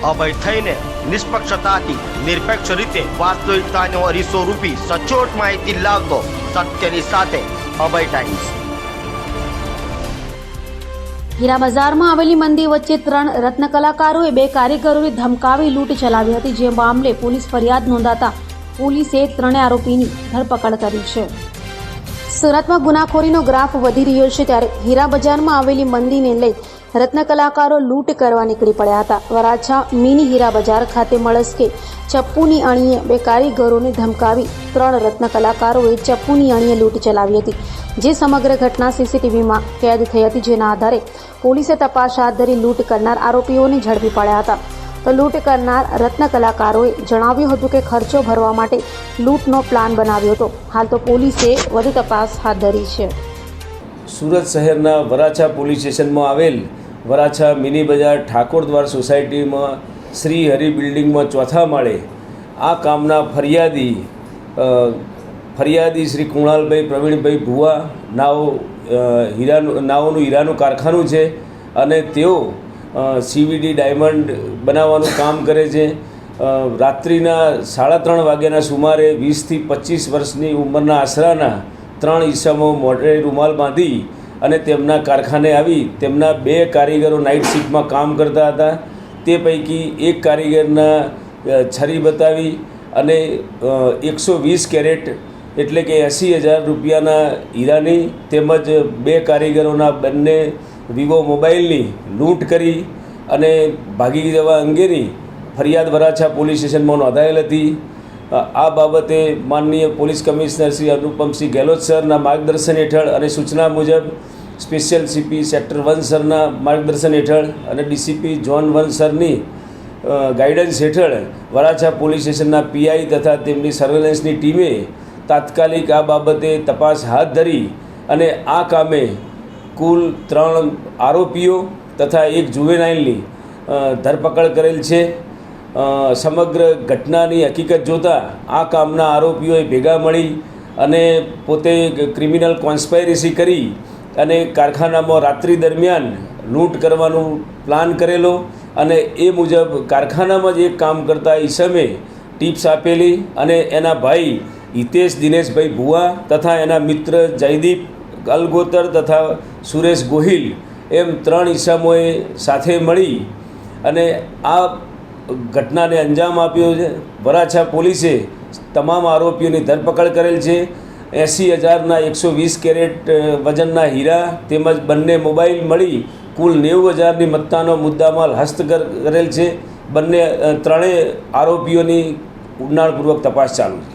અભય થઈને નિષ્પક્ષતાથી નિરપેક્ષ રીતે વાસ્તવિકતાનો અરીસો રૂપી સચોટ માહિતી લાવતો સત્યની સાથે અભય ટાઈમ્સ। હીરા બજારમાં આવેલી મંદિર વચ્ચે 3 રત્ન કલાકારોએ 2 કારીગરોને ધમકાવી લૂંટ ચલાવી હતી, જે મામલે પોલીસ ફરિયાદ નોંધાતા પોલીસે 3 આરોપીની ધરપકડ કરી છે। સુરતમાં ગુનાખોરીનો ગ્રાફ વધી રહ્યો છે, ત્યારે હીરા બજારમાં આવેલી મંદિરને લઈ રત્ન કલાકારો લૂંટ કરવા નીકળી પડ્યા હતા। વરાછા મિની હીરા બજાર ખાતે મળસ્કે ચપ્પુની અણીએ 2 કારીગરોને ધમકાવી 3 રત્ન કલાકારોએ ચપ્પુની અણીએ લૂંટ ચલાવી હતી, જે સમગ્ર ઘટના સીસીટીવીમાં કેદ થઈ હતી, જેના આધારે પોલીસે તપાસ હાથ ધરી લૂંટ કરનાર આરોપીઓને ઝડપી પાડ્યા હતા। તો લૂંટ કરનાર રત્ન કલાકારોએ જણાવ્યું હતું કે ખર્ચો ભરવા માટે લૂંટનો પ્લાન બનાવ્યો હતો। હાલ તો પોલીસે વધુ તપાસ હાથ ધરી છે। સુરત શહેરના વરાછા પોલીસ સ્ટેશનમાં આવેલ વરાછા મિની બજાર ઠાકોરદ્વાર સોસાયટીમાં શ્રી હરિ બિલ્ડિંગમાં 4થા માળે આ કામના ફરિયાદી શ્રી કુણાલભાઈ પ્રવીણભાઈ ભુવા નાઓનું હીરાનું કારખાનું છે અને તેઓ CVD ડાયમંડ બનાવવાનું કામ કરે છે। રાત્રિના 3:30 વાગ્યાના સુમારે 20 થી 25 વર્ષની ઉંમરના આશરાના 3 ઈસમો મોઢે રૂમાલ બાંધી અને તેમના કારખાને આવી તેમના 2 કારીગરો નાઇટ શિફ્ટમાં કામ કરતા હતા। તે પૈકી એક કારીગરના છરી બતાવી અને 120 કેરેટ એટલે કે 80,000 રૂપિયાના હીરાની તેમજ 2 કારીગરોના બંને વિવો મોબાઈલની લૂંટ કરી અને ભાગી જવા અંગેની ફરિયાદ વરાછા પોલીસ સ્ટેશનમાં નોંધાયેલ હતી। આ બાબતે માનનીય પોલીસ કમિશનર શ્રી અનુપમસિંહ ગેહલોત સરના માર્ગદર્શન હેઠળ અને સૂચના મુજબ સ્પેશિયલ CP સેક્ટર 1 સરના માર્ગદર્શન હેઠળ અને DCP ઝોન 1 સરની ગાઈડન્સ હેઠળ વરાછા પોલીસ સ્ટેશનના PI તથા તેમની સર્વેલન્સની ટીમે તાત્કાલિક આ બાબતે તપાસ હાથ ધરી અને આ કામે કુલ 3 આરોપીઓ તથા 1 જુવેનાઇલની ધરપકડ કરેલ છે। સમગ્ર ઘટનાની હકીકત જોતાં આ કામના આરોપીઓએ ભેગા મળી અને પોતે ક્રિમિનલ કોન્સ્પાયરસી કરી અને કારખાનામાં રાત્રિ દરમિયાન લૂંટ કરવાનું પ્લાન કરેલો અને એ મુજબ કારખાનામાં જ એક કામ કરતા ઈસમે ટિપ્સ આપેલી અને એના ભાઈ હિતેશ દિનેશભાઈ ભુવા તથા એના મિત્ર જયદીપ અલગોતર તથા સુરેશ ગોહિલ એમ 3 ઈસમોએ સાથે મળી અને આ ઘટનાને અંજામ આપ્યો છે। વરાછા પોલીસે તમામ આરોપીઓની ધરપકડ કરેલ છે। 80,000ના 120 કેરેટ વજનના હીરા તેમજ બંને મોબાઈલ મળી કુલ 90,000ની મત્તાનો મુદ્દામાલ હસ્તગત કરેલ છે। બંને 3 આરોપીઓની ઊંડાણપૂર્વક તપાસ ચાલુ છે।